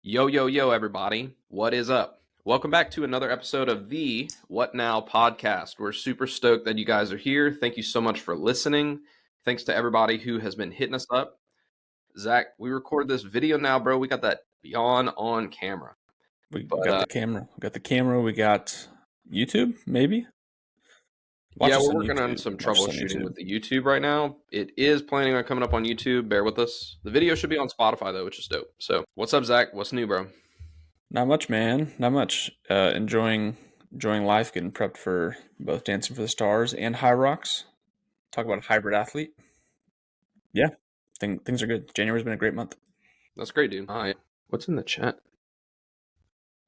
Yo, everybody. What is up? Welcome back to another episode of the What Now podcast. We're super stoked that you guys are here. Thank you so much for listening. Thanks to everybody who has been hitting us up. Zach, we record this video now, bro. We got that beyond on camera. We got the camera. We got the camera. We got YouTube, maybe? We're working on some troubleshooting with the YouTube right now. It is planning on coming up on YouTube. Bear with us. The video should be on Spotify, though, which is dope. So, what's up, Zach? What's new, bro? Not much, man. Not much. Enjoying life, getting prepped for both Dancing for the Stars and High Rocks. Talk about a hybrid athlete. Yeah, things are good. January's been a great month. That's great, dude. All right. What's in the chat?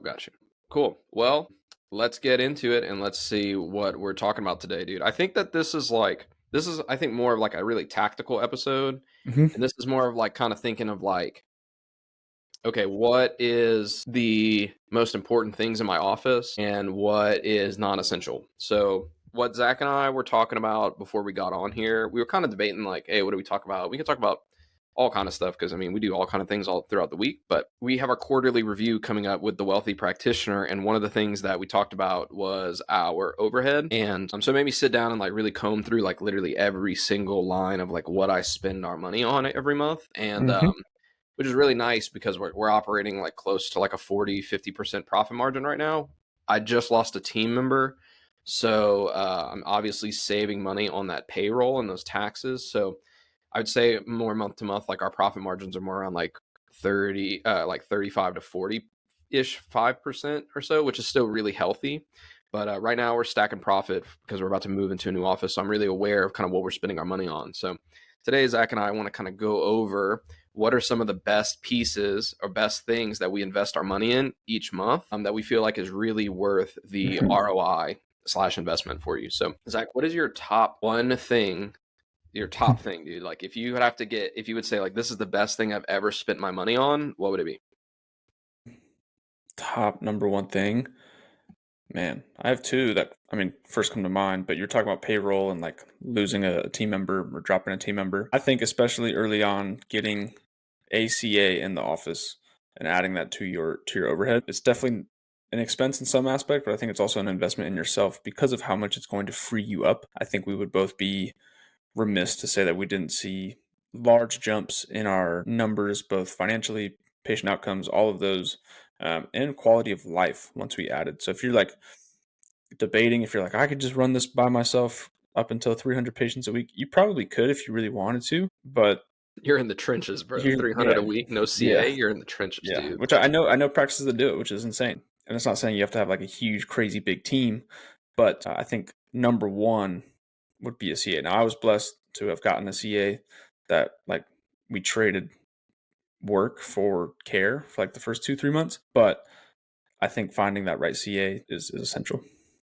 Got you. Cool. Well, let's get into it and let's see what we're talking about today, dude. I think that this is I think more of like a really tactical episode. Mm-hmm. And this is more of like kind of thinking of like, okay, what is the most important things in my office and what is non-essential? So what Zach and I were talking about before we got on here, we were kind of debating like, hey, what do we talk about? We can talk about all kind of stuff because, I mean, we do all kind of things all throughout the week. But we have our quarterly review coming up with the Wealthy Practitioner. And one of the things that we talked about was our overhead. And so it made me sit down and like really comb through like literally every single line of like what I spend our money on every month. And which is really nice because we're operating like close to like a 40-50% profit margin right now. I just lost a team member. So I'm obviously saving money on that payroll and those taxes. So I would say more month to month, like our profit margins are more around like 35 to 40-ish 5% or so, which is still really healthy. But right now we're stacking profit because we're about to move into a new office. So I'm really aware of kind of what we're spending our money on. So today, Zach and I want to kind of go over what are some of the best pieces or best things that we invest our money in each month that we feel like is really worth the ROI/investment for you. So Zach, what is your top thing, dude? Like if you would say like, this is the best thing I've ever spent my money on, what would it be? Top number one thing. Man, I have two that, first come to mind, but you're talking about payroll and like losing a team member or dropping a team member. I think especially early on, getting ACA in the office and adding that to your overhead, it's definitely an expense in some aspect, but I think it's also an investment in yourself because of how much it's going to free you up. I think we would both be remiss to say that we didn't see large jumps in our numbers, both financially, patient outcomes, all of those, and quality of life once we added. So if you're like debating, if you're like, I could just run this by myself up until 300 patients a week, you probably could if you really wanted to, but you're in the trenches, bro. 300 a week, no CA, you're in the trenches, dude. Which I know practices that do it, which is insane. And it's not saying you have to have like a huge, crazy big team, but I think number one would be a CA. Now, I was blessed to have gotten a CA that like we traded work for care for like the first 2-3 months, but I think finding that right CA is essential.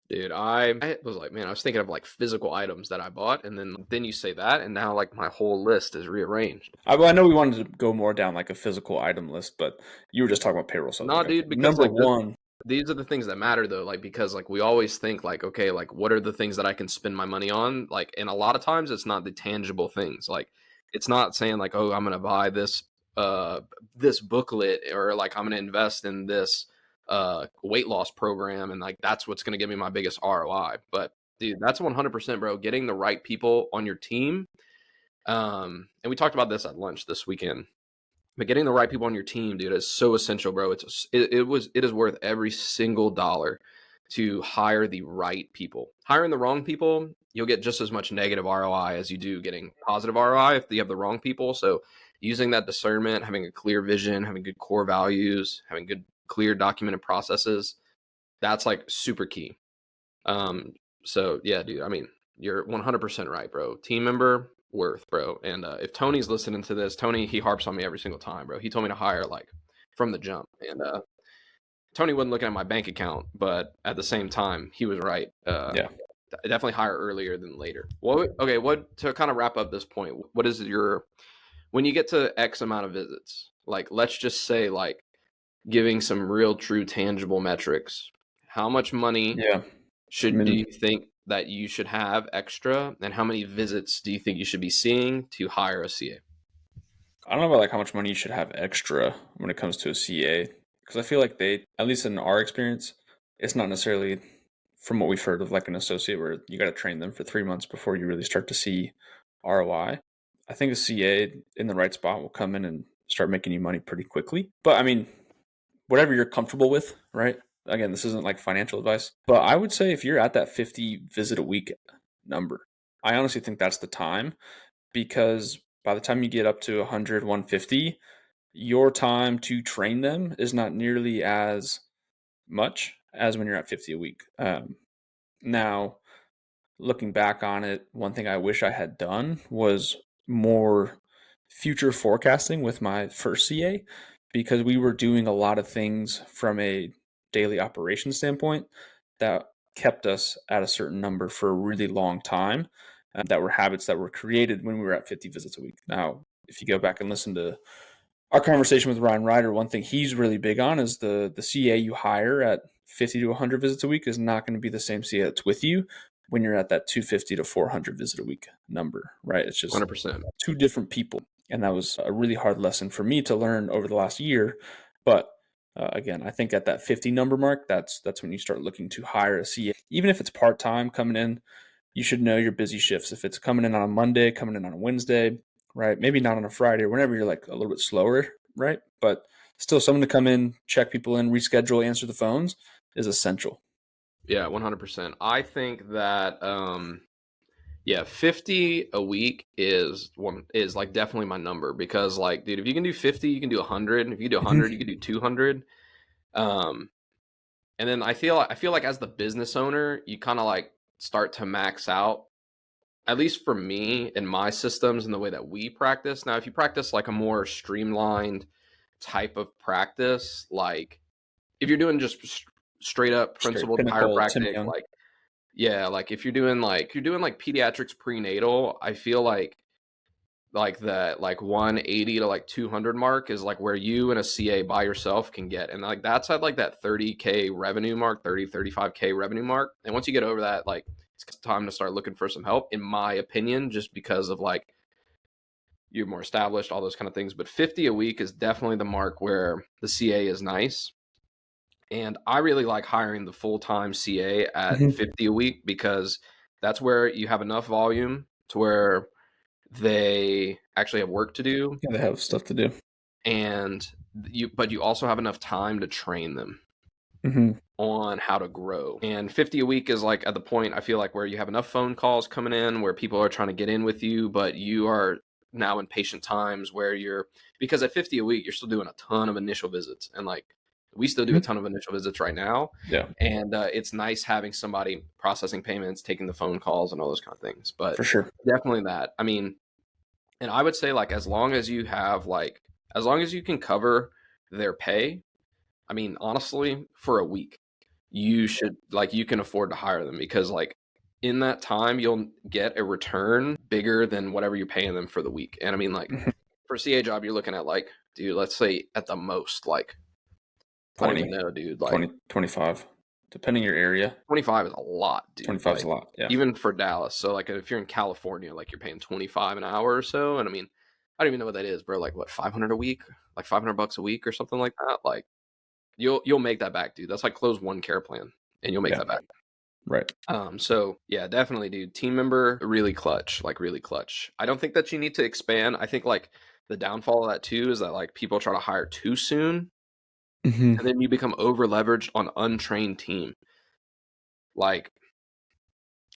Dude, I was like, man, I was thinking of like physical items that I bought, and then you say that, and now like my whole list is rearranged. I know we wanted to go more down like a physical item list, but you were just talking about payroll. So No, dude, because number like one, these are the things that matter though, like because like we always think like, okay, like what are the things that I can spend my money on? Like, and a lot of times it's not the tangible things. Like, it's not saying like, oh, I'm gonna buy this this booklet, or like I'm gonna invest in this weight loss program, and like that's what's gonna give me my biggest ROI. But dude, that's 100%, bro. Getting the right people on your team. And we talked about this at lunch this weekend. But getting the right people on your team, dude, is so essential, bro. It is worth every single dollar to hire the right people. Hiring the wrong people, you'll get just as much negative ROI as you do getting positive ROI if you have the wrong people. So using that discernment, having a clear vision, having good core values, having good, clear documented processes, that's like super key. So yeah, dude, I mean, you're 100% right, bro. Team member, worth, bro. And if Tony's listening to this, Tony, he harps on me every single time, bro. He told me to hire like from the jump. And Tony wasn't looking at my bank account, but at the same time, he was right. Definitely hire earlier than later. What to kind of wrap up this point, what is when you get to X amount of visits, like let's just say like giving some real true tangible metrics, how much money do you think that you should have extra, and how many visits do you think you should be seeing to hire a CA? I don't know about like how much money you should have extra when it comes to a CA, because I feel like they, at least in our experience, it's not necessarily from what we've heard of like an associate where you got to train them for 3 months before you really start to see ROI. I think a CA in the right spot will come in and start making you money pretty quickly. But I mean, whatever you're comfortable with, right? Again, this isn't like financial advice, but I would say if you're at that 50 visit a week number, I honestly think that's the time, because by the time you get up to 100, 150, your time to train them is not nearly as much as when you're at 50 a week. Now, looking back on it, one thing I wish I had done was more future forecasting with my first CA, because we were doing a lot of things from a daily operation standpoint that kept us at a certain number for a really long time, that were habits that were created when we were at 50 visits a week. Now, if you go back and listen to our conversation with Ryan Ryder, one thing he's really big on is the CA you hire at 50 to 100 visits a week is not going to be the same CA that's with you when you're at that 250 to 400 visit a week number, right? It's just 100%. two different people. And that was a really hard lesson for me to learn over the last year. But again, I think at that 50 number mark, that's when you start looking to hire a CA. Even if it's part-time coming in, you should know your busy shifts. If it's coming in on a Monday, coming in on a Wednesday, right? Maybe not on a Friday or whenever you're like a little bit slower, right? But still, someone to come in, check people in, reschedule, answer the phones is essential. Yeah, 100%. I think that yeah, 50 a week is like definitely my number, because like, dude, if you can do 50, you can do 100. If you do 100, you can do 200. Um and then I feel like as the business owner, you kind of like start to max out, at least for me in my systems and the way that we practice. Now, if you practice like a more streamlined type of practice, like if you're doing just straight up Straight principled pinnacle, Tim chiropractic, Young. like yeah, like if you're doing like pediatrics prenatal, I feel like that like 180 to like 200 mark is like where you and a CA by yourself can get, and like that's at like that 30K revenue mark, 35K revenue mark. And once you get over that, like it's time to start looking for some help, in my opinion, just because of like you're more established, all those kind of things. But 50 a week is definitely the mark where the CA is nice. And I really like hiring the full-time CA at Mm-hmm. 50 a week, because that's where you have enough volume to where they actually have work to do, Yeah, they have stuff to do. and you also have enough time to train them Mm-hmm. on how to grow. And 50 a week is like at the point I feel like where you have enough phone calls coming in where people are trying to get in with you, but you are now in patient times where because at 50 a week you're still doing a ton of initial visits, and like we still do a Mm-hmm. ton of initial visits right now. Yeah, And it's nice having somebody processing payments, taking the phone calls, and all those kind of things. But for sure. definitely that. I mean, and I would say like as long as you can cover their pay, I mean, honestly, for a week, you should like you can afford to hire them, because like in that time you'll get a return bigger than whatever you're paying them for the week. And I mean, like Mm-hmm. for a CA job, you're looking at like, dude, let's say at the most, like I don't even 20, know, dude, like 20, 25, depending your area. 25 is a lot, dude. 25 is a Like lot. Yeah. even for Dallas. So like if you're in California, like you're paying 25 an hour or so. And I mean, I don't even know what that is, bro. Like what, 500 a week? Like 500 bucks a week or something like that. Like you'll make that back, dude. That's like close one care plan and you'll make Yeah. that back. Right. So yeah, definitely, dude. Team member, really clutch, like really clutch. I don't think that you need to expand. I think like the downfall of that too is that like people try to hire too soon, Mm-hmm. and then you become over leveraged on untrained team. Like,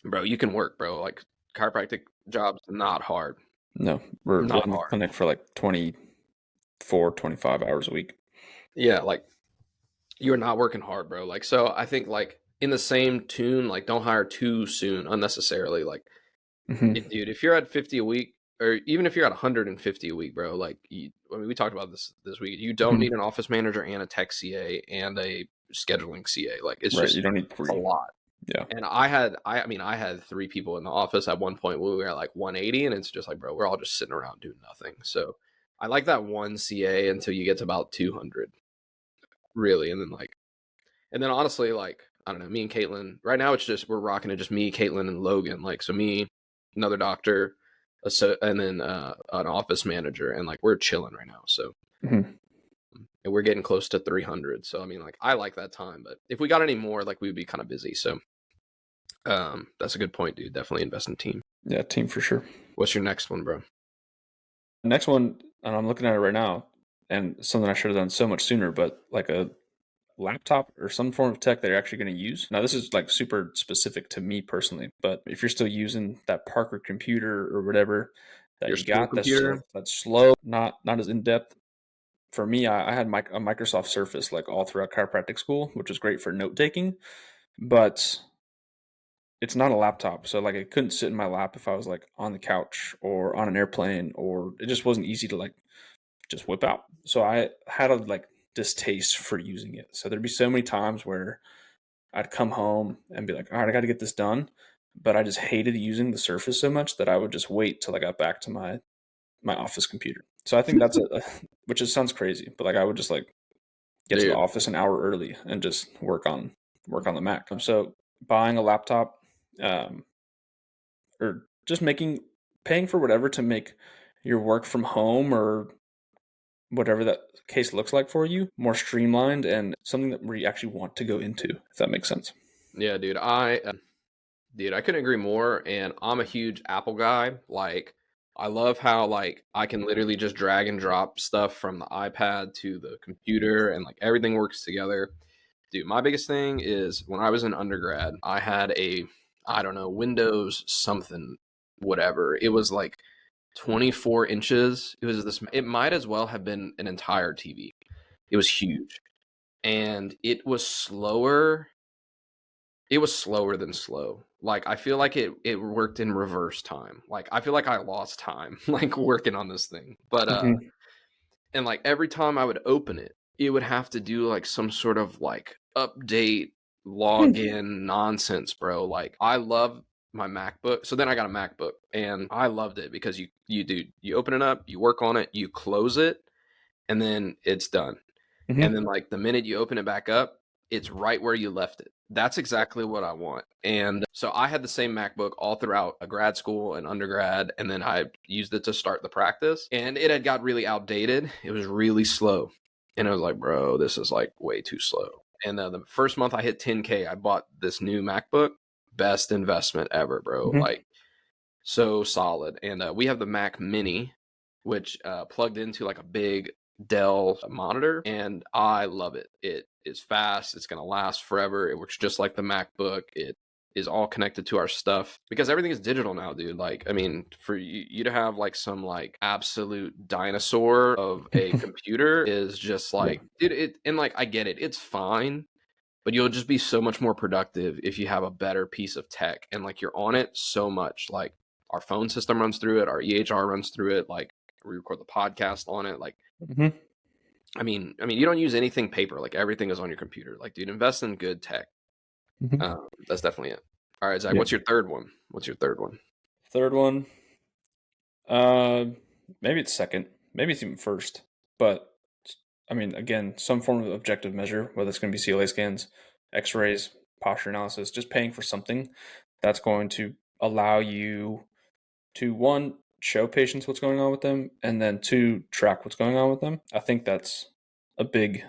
bro, you can work, bro. Like chiropractic jobs, not hard, No, we're not in the hard. clinic for like 24, 25 hours a week. Yeah, like you're not working hard, bro. Like so, I think like in the same tune, like don't hire too soon unnecessarily. Like Mm-hmm. dude, if you're at 50 a week, or even if you're at 150 a week, bro, like I mean, we talked about this week. You don't Mm-hmm. need an office manager and a tech CA and a scheduling CA. Like it's Right. You just don't need it's a three. lot. Yeah. And I mean, I had three people in the office at one point. We were at like 180, and it's just like, bro, we're all just sitting around doing nothing. So I like that one CA until you get to about 200, really, and then honestly, like I don't know, me and Caitlin right now, it's just we're rocking it, just me, Caitlin, and Logan. Like so, me, another doctor, and then an office manager, and like we're chilling right now. So Mhm. and we're getting close to 300. So I mean, like I like that time, but if we got any more, like we would be kind of busy. So that's a good point, dude. Definitely invest in team. Yeah, team for sure. What's your next one, bro? The next one, and I'm looking at it right now, and something I should have done so much sooner, but like a laptop or some form of tech that you're actually going to use. Now, this is like super specific to me personally, but if you're still using that Parker computer or whatever that Your you school got, that's computer? that's slow, not as in depth. For me, I had a Microsoft Surface like all throughout chiropractic school, which was great for note taking, but it's not a laptop. So like it couldn't sit in my lap if I was like on the couch or on an airplane, or it just wasn't easy to like just whip out. So I had a like distaste for using it. So there'd be so many times where I'd come home and be like, all right, I got to get this done. But I just hated using the Surface so much that I would just wait till I got back to my office computer. So I think that's which just sounds crazy, but like I would just like get to the Dude, office an hour early and just work on the Mac. So buying a laptop, um, or just paying for whatever to make your work from home or whatever that case looks like for you more streamlined and something that where you actually want to go into, if that makes sense. yeah, dude, I couldn't agree more. And I'm a huge Apple guy. Like, I love how like I can literally just drag and drop stuff from the iPad to the computer, and like everything works together. Dude, my biggest thing is when I was in undergrad, I had I don't know, Windows something, whatever. It was like 24 inches. It might as well have been an entire TV. It was huge. And it was slower than slow. Like I feel like it worked in reverse time. Like I feel like I lost time like working on this thing. But Mm-hmm. and like every time I would open it, it would have to do like some sort of like update login nonsense, bro. Like I love my MacBook. So then I got a MacBook and I loved it because you open it up, you work on it, you close it, and then it's done. And Mm-hmm. then like the minute you open it back up, it's right where you left it. That's exactly what I want. And so I had the same MacBook all throughout a grad school and undergrad, and then I used it to start the practice. And it had got really outdated. It was really slow. And I was like, bro, this is like way too slow. And the first month I hit 10K, I bought this new MacBook. Best investment ever, bro. Mm-hmm. Like so solid. And we have the Mac Mini, which plugged into like a big Dell monitor, and I love it. It is fast. It's going to last forever. It works just like the MacBook. It is all connected to our stuff because everything is digital now, dude. Like, I mean, for you to have like some like absolute dinosaur of a computer is just Yeah. like, dude, and like, I get it. It's fine, but you'll just be so much more productive if you have a better piece of tech and like you're on it so much. Like our phone system runs through it, our EHR runs through it, like we record the podcast on it. Like, Mm-hmm. I mean, you don't use anything paper. Like everything is on your computer. Like, dude, invest in good tech. Mm-hmm. That's definitely it. All right, Zach, Yeah. what's your third one? What's your third one? Third one, uh, maybe it's second, maybe it's even first, but I mean, again, some form of objective measure, whether it's going to be CLA scans, X-rays, posture analysis, just paying for something that's going to allow you to one show patients what's going on with them, and then two track what's going on with them. I think that's a big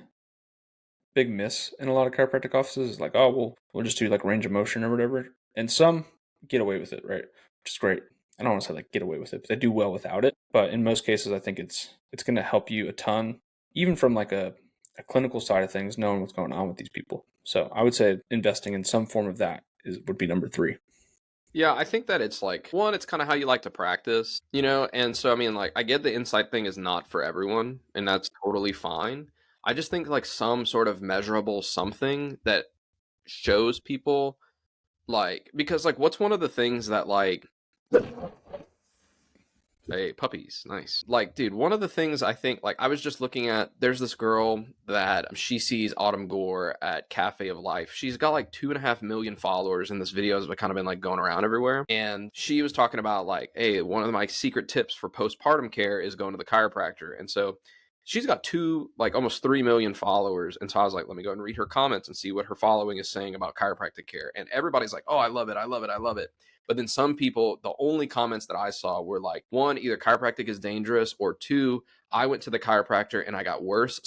miss in a lot of chiropractic offices. Is like, oh, we'll just do like range of motion or whatever, and some get away with it, right? Which is great. I don't want to say like get away with it, but they do well without it. But in most cases, I think it's going to help you a ton, even from like a clinical side of things, knowing what's going on with these people. So I would say investing in some form of that would be number three. Yeah, I think that it's like one, it's kind of how you like to practice, you know? And so, I mean, like, I get the insight thing is not for everyone, and that's totally fine. I just think like some sort of measurable something that shows people, like, because like, what's one of the things that like, hey, puppies, nice. Like, dude, one of the things I think, like, I was just looking at, there's this girl that she sees Autumn Gore at Cafe of Life. She's got like 2.5 million followers, and this video has kind of been like going around everywhere. And she was talking about, like, hey, one of my secret tips for postpartum care is going to the chiropractor. And so she's got almost 3 million followers. And so I was like, let me go and read her comments and see what her following is saying about chiropractic care. And everybody's like, oh, I love it. I love it. I love it. But then some people, the only comments that I saw were like, one, either chiropractic is dangerous, or two, I went to the chiropractor and I got worse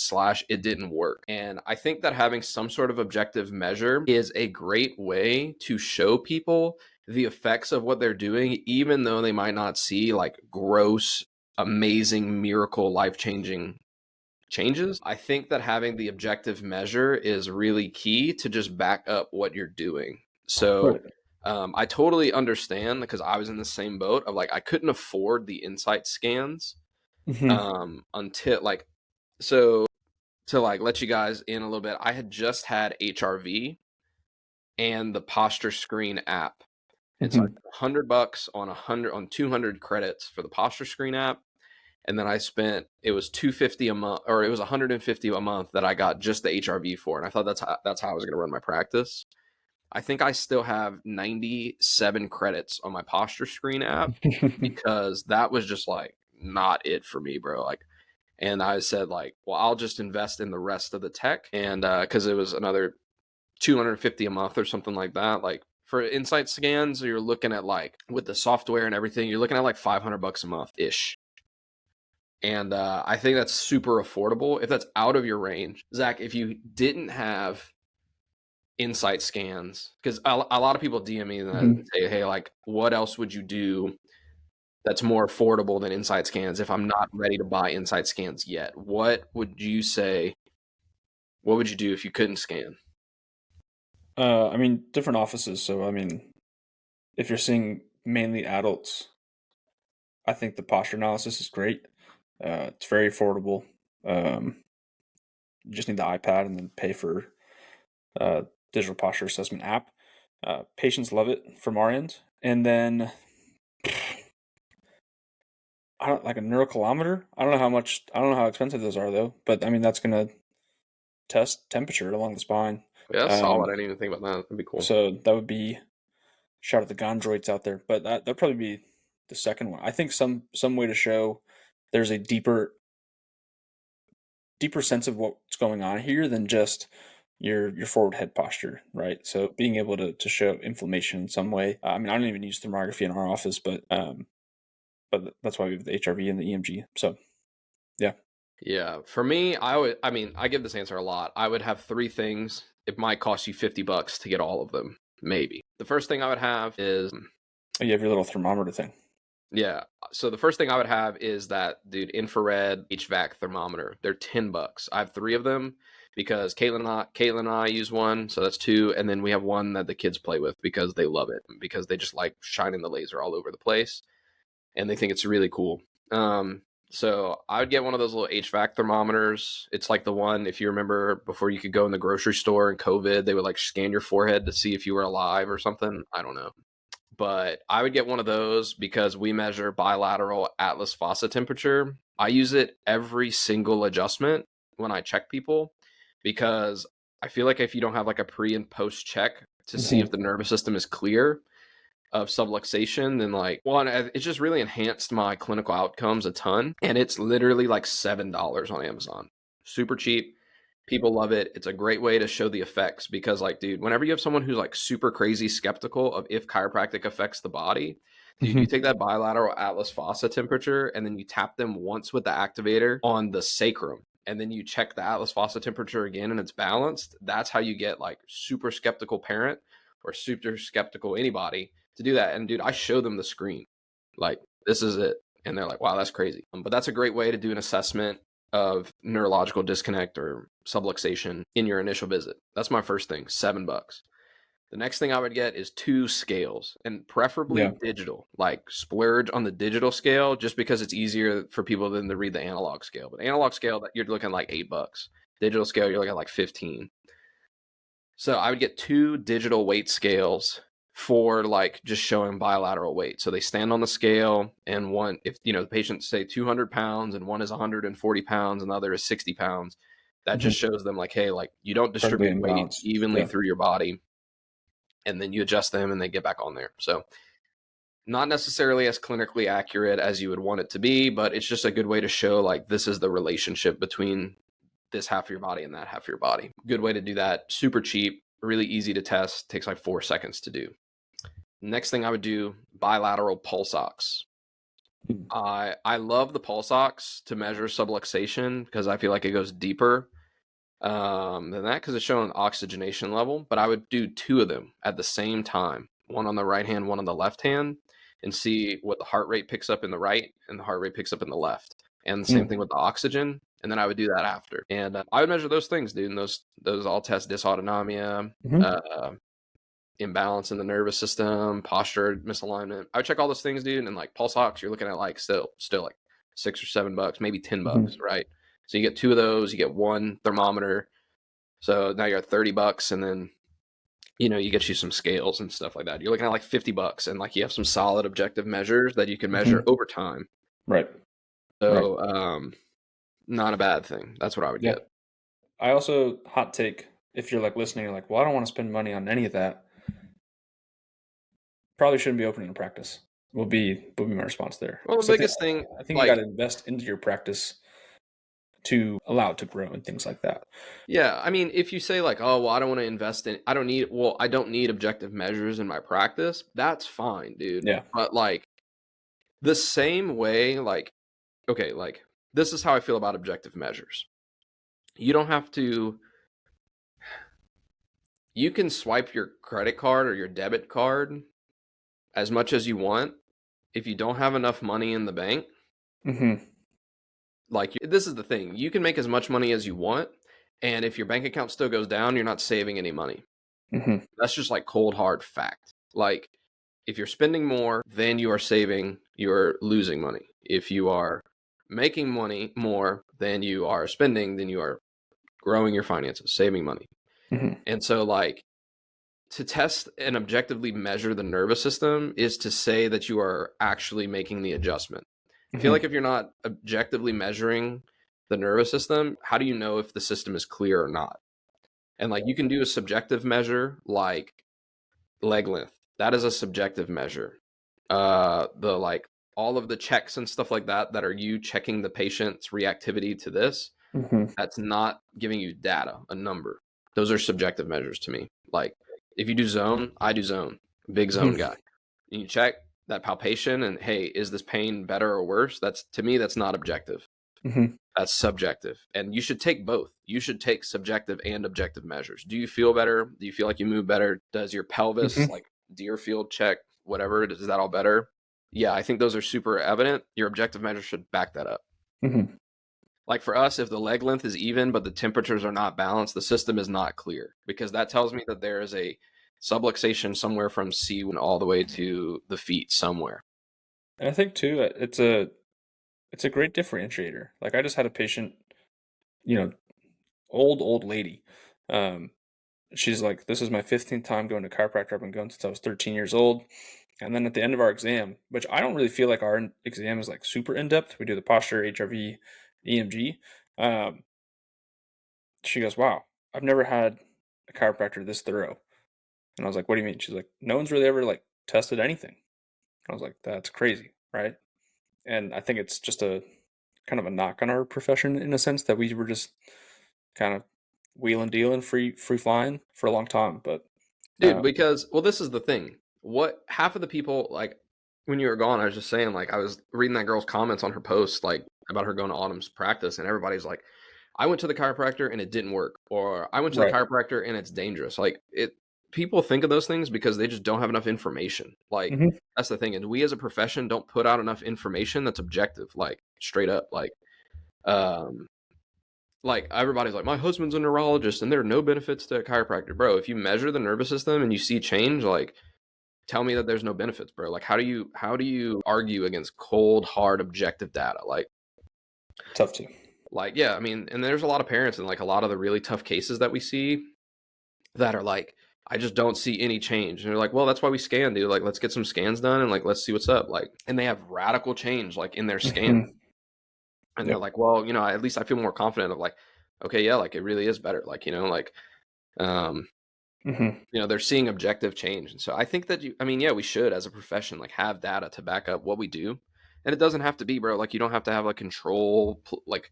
/ it didn't work. And I think that having some sort of objective measure is a great way to show people the effects of what they're doing, even though they might not see like gross, amazing, miracle, life-changing changes. I think that having the objective measure is really key to just back up what you're doing. So I totally understand, because I was in the same boat of like, I couldn't afford the insight scans until like, so to like let you guys in a little bit, I had just had HRV and the posture screen app. And so $100 on 200 credits for the posture screen app. And then I spent, it was $250 a month, or it was $150 a month that I got just the HRV for. And I thought that's how I was going to run my practice. I think I still have 97 credits on my posture screen app because that was just like not it for me, bro. Like, and I said like, well, I'll just invest in the rest of the tech. And because it was another $250 a month or something like that. Like for insight scans, you're looking at like, with the software and everything, you're looking at like $500 a month ish. And I think that's super affordable if that's out of your range. Zach, if you didn't have insight scans, because a lot of people DM me and say, hey, like, what else would you do that's more affordable than insight scans if I'm not ready to buy insight scans yet? What would you say? What would you do if you couldn't scan? I mean, different offices. So, I mean, if you're seeing mainly adults, I think the posture analysis is great. It's very affordable. You just need the iPad and then pay for digital posture assessment app. Patients love it from our end. And then I don't like a neurokilometer. I don't know how expensive those are though. But I mean, that's gonna test temperature along the spine. Yeah, that's solid. I didn't even think about that. That'd be cool. So that would be, shout out the Gondroids out there, but that'd probably be the second one. I think some way to show there's a deeper sense of what's going on here than just your forward head posture, right? So being able to show inflammation in some way. I mean, I don't even use thermography in our office, but that's why we have the HRV and the EMG. So yeah. Yeah, for me, I give this answer a lot. I would have three things. It might cost you $50 to get all of them, maybe. The first thing I would have is, Oh, you have your little thermometer thing. yeah. So the first thing I would have is that, dude, infrared HVAC thermometer. They're $10. I have three of them because Caitlin and I use one, so that's two, and then we have one that the kids play with because they love it, because they just like shining the laser all over the place, and they think it's really cool. So I would get one of those little HVAC thermometers. It's like the one, if you remember, before you could go in the grocery store in COVID, they would like scan your forehead to see if you were alive or something. I don't know. But I would get one of those because we measure bilateral Atlas fossa temperature. I use it every single adjustment when I check people, because I feel like if you don't have like a pre and post check to see if the nervous system is clear of subluxation, then like, one, it just really enhanced my clinical outcomes a ton. And it's literally like $7 on Amazon. Super cheap. People love it. It's a great way to show the effects, because like, dude, whenever you have someone who's like super crazy skeptical of if chiropractic affects the body, dude, you take that bilateral Atlas fossa temperature and then you tap them once with the activator on the sacrum, and then you check the Atlas fossa temperature again and it's balanced. That's how you get like super skeptical parent or super skeptical anybody to do that. And dude, I show them the screen, like, this is it. And they're like, wow, that's crazy. But that's a great way to do an assessment of neurological disconnect or subluxation in your initial visit. That's my first thing, $7. The next thing I would get is 2 scales, and preferably digital, like splurge on the digital scale, just because it's easier for people than to read the analog scale. But analog scale, you're looking like $8. Digital scale, you're looking at like 15. So I would get 2 digital weight scales for like just showing bilateral weight. So they stand on the scale, and one, if the patient say 200 pounds and one is 140 pounds and the other is 60 pounds, that just shows them like, hey, like, you don't distribute weight evenly through your body, and then you adjust them and they get back on there. So Not necessarily as clinically accurate as you would want it to be, but it's just a good way to show like this is the relationship between this half of your body and that half of your body. Good way to do that. Super cheap, really easy to test. Takes like 4 seconds to do. Next thing I would do, bilateral pulse ox. I love the pulse ox to measure subluxation because I feel like it goes deeper than that because it's showing oxygenation level. But I would do 2 of them at the same time, one on the right hand, one on the left hand, and see what the heart rate picks up in the right and the heart rate picks up in the left. And the same thing with the oxygen. And then I would do that after. And I would measure those things, dude. And those all test dysautonomia, imbalance in the nervous system, posture misalignment. I would check all those things, dude. And like pulse ox, you're looking at like still like $6 or $7, maybe $10, right? So you get 2 of those, you get 1 thermometer. So now you're at $30, and then you get you some scales and stuff like that. You're looking at like $50, and like you have some solid objective measures that you can measure over time. Right. So not a bad thing. That's what I would get. I also, hot take, if you're like listening, you're like, well, I don't want to spend money on any of that. Probably shouldn't be opening a practice. Will be my response there. Well, the biggest thing, I think you got to invest into your practice to allow it to grow and things like that. Yeah, I mean, if you say like, oh, well, I don't want to invest in, I don't need objective measures in my practice. That's fine, dude. Yeah. But like the same way, like, okay, like this is how I feel about objective measures. You don't have to. You can swipe your credit card or your debit card as much as you want. If you don't have enough money in the bank, like this is the thing, you can make as much money as you want, and if your bank account still goes down, you're not saving any money. That's just like cold hard fact. Like if you're spending more than you are saving, you're losing money. If you are making money more than you are spending, then you are growing your finances, saving money. And so like to test and objectively measure the nervous system is to say that you are actually making the adjustment. I feel like if you're not objectively measuring the nervous system, how do you know if the system is clear or not? And like you can do a subjective measure like leg length. That is a subjective measure. The like all of the checks and stuff like that are you checking the patient's reactivity to this. That's not giving you data, a number. Those are subjective measures to me. Like if you do zone, I do zone, big zone guy. And you check that palpation and hey, is this pain better or worse? That's to me, that's not objective. That's subjective. And you should take both. You should take subjective and objective measures. Do you feel better? Do you feel like you move better? Does your pelvis, like Deerfield check, whatever, is that all better? Yeah, I think those are super evident. Your objective measures should back that up. Like for us, if the leg length is even, but the temperatures are not balanced, the system is not clear because that tells me that there is a subluxation somewhere from C1 all the way to the feet somewhere. And I think too, it's a great differentiator. Like I just had a patient, old lady. She's like, this is my 15th time going to chiropractor. I've been going since I was 13 years old. And then at the end of our exam, which I don't really feel like our exam is like super in-depth. We do the posture, HRV, EMG. She goes, wow, I've never had a chiropractor this thorough. And I was like, what do you mean? She's like, no one's really ever like tested anything. I was like, that's crazy, right? And I think it's just a kind of a knock on our profession in a sense that we were just kind of wheeling dealing, free flying for a long time. But dude, because this is the thing. What half of the people, like when you were gone, I was just saying, like I was reading that girl's comments on her post, like about her going to Autumn's practice, and everybody's like, I went to the chiropractor and it didn't work, or I went to the chiropractor and it's dangerous. Like people think of those things because they just don't have enough information. Like that's the thing. And we as a profession don't put out enough information that's objective, like straight up. Like everybody's like, my husband's a neurologist and there are no benefits to a chiropractor. Bro, if you measure the nervous system and you see change, like tell me that there's no benefits, bro. Like how do you argue against cold, hard, objective data? Like tough to. Like, yeah, I mean, and there's a lot of parents and like a lot of the really tough cases that we see that are like, I just don't see any change. And they're like, well, that's why we scan, dude. Like, let's get some scans done and like, let's see what's up. Like, and they have radical change like in their scan. And they're like, well, at least I feel more confident of like, okay, yeah, like it really is better. Like, like, They're seeing objective change. And so I think that we should, as a profession, like have data to back up what we do. And it doesn't have to be, bro, like you don't have to have like control, like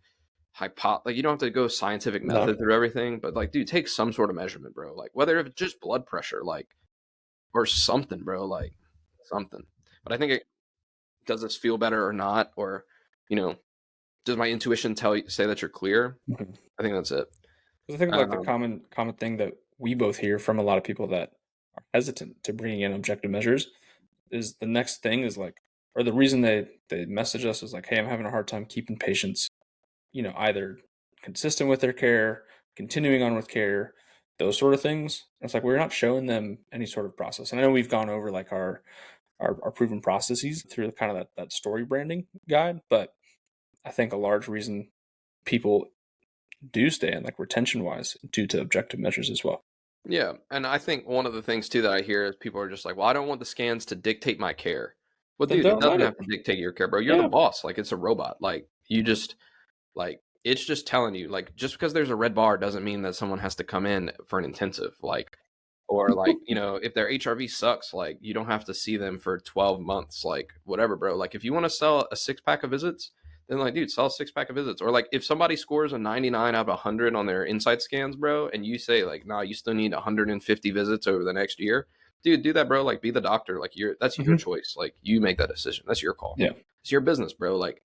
you don't have to go scientific No. method through everything, but like, dude, take some sort of measurement, bro. Like whether it's just blood pressure, like, or something, bro, like something. But I think does this feel better or not? Or, does my intuition say that you're clear? I think that's it. I think like the common thing that we both hear from a lot of people that are hesitant to bringing in objective measures is the next thing is like, or the reason they message us is like, hey, I'm having a hard time keeping patients, either consistent with their care, continuing on with care, those sort of things. It's like we're not showing them any sort of process. And I know we've gone over like our proven processes through kind of that story branding guide, but I think a large reason people do stay in like retention wise due to objective measures as well. Yeah. And I think one of the things too that I hear is people are just like, well, I don't want the scans to dictate my care. Well, Then dude, it don't doesn't let it. have to dictate your care, bro. You're the Yeah. boss. Like it's a robot. Like you just like it's just telling you, like, just because there's a red bar doesn't mean that someone has to come in for an intensive. Like, or like, if their HRV sucks, like you don't have to see them for 12 months, like whatever, bro. Like if you want to sell a 6-pack of visits, then like, dude, sell a 6-pack of visits. Or like if somebody scores a 99 out of 100 on their insight scans, bro, and you say like, nah, you still need 150 visits over the next year, dude, do that, bro. Like be the doctor. Like that's your choice. Like you make that decision. That's your call. Yeah. It's your business, bro. Like,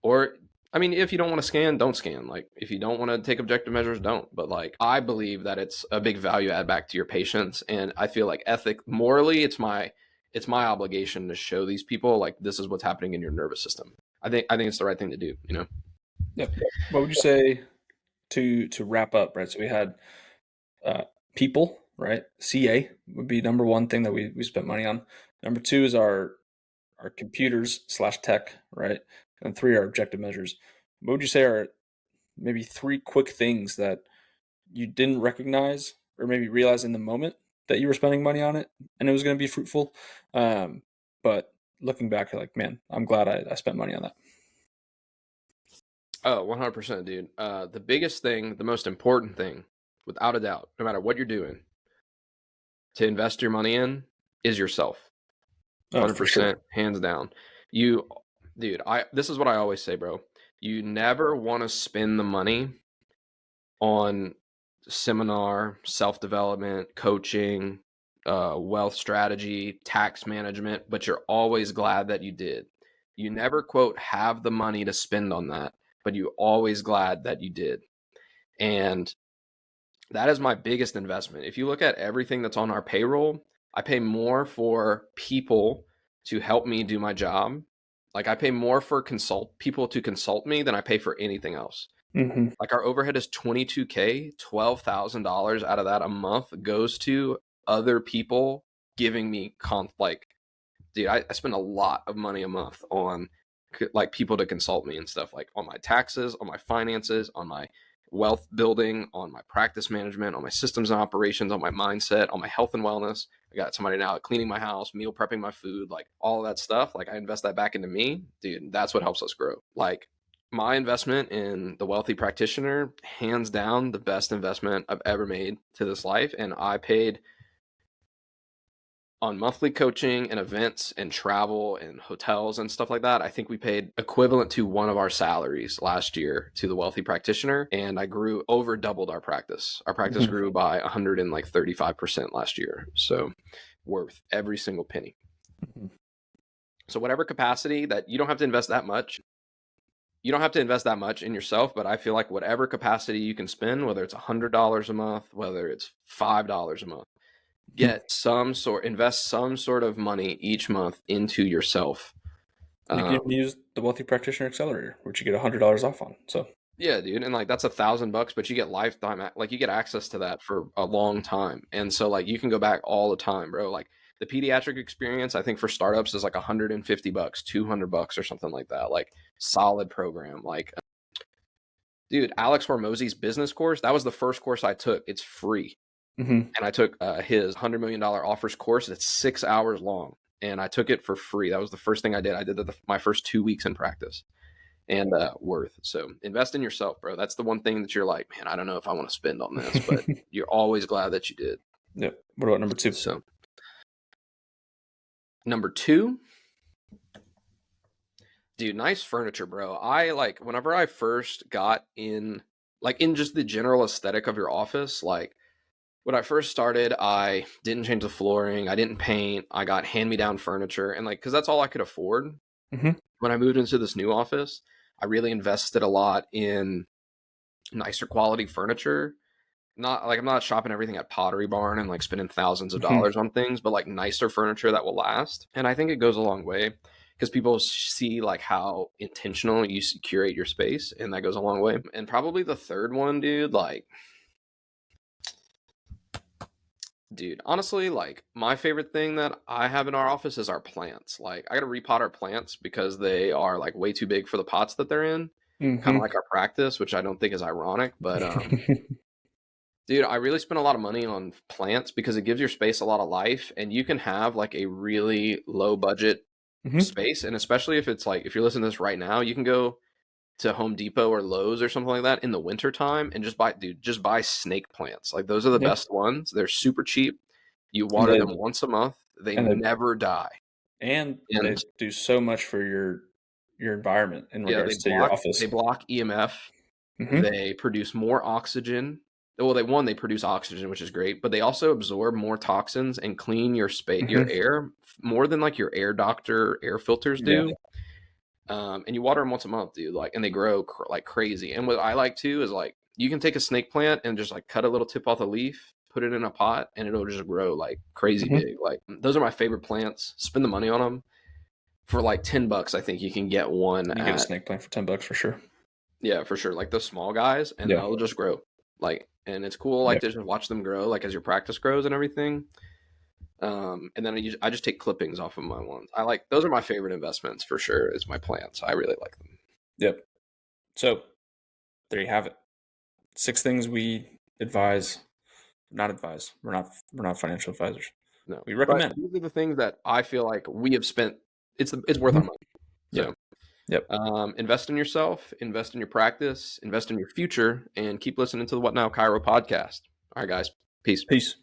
or if you don't want to scan, don't scan. Like, if you don't want to take objective measures, don't. But like, I believe that it's a big value add back to your patients, and I feel like morally, it's my obligation to show these people like this is what's happening in your nervous system. I think it's the right thing to do. Yep. What would you say to wrap up? Right. So we had people. Right. CA would be number one thing that we spent money on. Number two is our computers / tech. Right. And three are objective measures. What would you say are maybe 3 quick things that you didn't recognize or maybe realize in the moment that you were spending money on it and it was going to be fruitful? But looking back, you're like, man, I'm glad I spent money on that. Oh, 100%, dude. The biggest thing, the most important thing, without a doubt, no matter what you're doing, to invest your money in is yourself. 100%, for sure. hands down. This is what I always say, bro. You never want to spend the money on seminar, self-development, coaching, wealth strategy, tax management, but you're always glad that you did. You never, quote, have the money to spend on that, but you're always glad that you did. And that is my biggest investment. If you look at everything that's on our payroll, I pay more for people to help me do my job. Like I pay more for people to consult me than I pay for anything else. Mm-hmm. Like our overhead is $22K, $12,000 out of that a month goes to other people giving me dude, I spend a lot of money a month on like people to consult me and stuff, like on my taxes, on my finances, on my wealth building, on my practice management, on my systems and operations, on my mindset, on my health and wellness. I got somebody now cleaning my house, meal prepping my food, like all of that stuff. Like I invest that back into me, dude. That's what helps us grow. Like my investment in the Wealthy Practitioner, hands down, the best investment I've ever made to this life. And I paid on monthly coaching and events and travel and hotels and stuff like that. I think we paid equivalent to one of our salaries last year to the Wealthy Practitioner. And I grew over doubled our practice. Our practice grew by 135% last year. So worth every single penny. So whatever capacity that you don't have to invest that much. You don't have to invest that much in yourself, but I feel like whatever capacity you can spend, whether it's $100 a month, whether it's $5 a month, invest some sort of money each month into yourself. You can even use the Wealthy Practitioner Accelerator, which you get $100 off on. So yeah, dude, and like that's $1,000, but you get lifetime, like you get access to that for a long time, and so like you can go back all the time, bro. Like the pediatric experience, I think for startups is like $150, $200 or something like that. Like solid program. Like, dude, Alex Hormozzi's business course, that was the first course I took. It's free. And I took his $100 million offers course. It's 6 hours long, and I took it for free. That was the first thing I did. I did that my first 2 weeks in practice, and worth. So invest in yourself, bro. That's the one thing that you're like, man, I don't know if I want to spend on this, but you're always glad that you did. Yep. What about number 2? So number 2, dude, nice furniture, bro. I like whenever I first got in, like in just the general aesthetic of your office, like when I first started, I didn't change the flooring, I didn't paint, I got hand-me-down furniture, and like, because that's all I could afford. Mm-hmm. When I moved into this new office, I really invested a lot in nicer quality furniture. Not like I'm not shopping everything at Pottery Barn and like spending thousands of Mm-hmm. dollars on things, but like nicer furniture that will last. And I think it goes a long way because people see like how intentional you curate your space, and that goes a long way. And probably the third one, dude, like, dude, honestly, like my favorite thing that I have in our office is our plants. Like I got to repot our plants because they are like way too big for the pots that they're in. Kind of Mm-hmm. like our practice, which I don't think is ironic, but dude, I really spend a lot of money on plants because it gives your space a lot of life, and you can have like a really low budget Mm-hmm. space. And especially if it's like, if you're listening to this right now, you can go to Home Depot or Lowe's or something like that in the winter time and just buy, dude, just buy snake plants. Like those are the Yeah. best ones. They're super cheap. You And water them once a month, they they never die. they And do so much for your environment in yeah, regards to your office. they block EMF. Mm-hmm. They produce more oxygen. Well, they produce oxygen, which is great, but they also absorb more toxins and clean your space, your Mm-hmm. air, more than like your air doctor air filters Yeah. do. And you water them once a month, dude. Like, and they grow like crazy. And what I like too is like you can take a snake plant and just like cut a little tip off a leaf, put it in a pot, and it'll just grow like crazy Mm-hmm. big. Like those are my favorite plants. Spend the money on them for like $10. I think you can get one You get a at, snake plant for $10 for sure. yeah, for sure. Like those small guys, and Yeah. they'll just grow. Like, and it's cool, like Yeah. to just watch them grow, like as your practice grows and everything. And then I just take clippings off of my ones. I like those are my favorite investments for sure. Is my plants. I really like them. Yep. So there you have it. 6 things we advise, not advise. We're not financial advisors. No, We but recommend. these are the things that I feel like we have spent. It's worth our Mhm. money. Yeah. So Yep. invest in yourself, invest in your practice, invest in your future, and keep listening to the What Now Cairo podcast. All right, guys. Peace. Peace.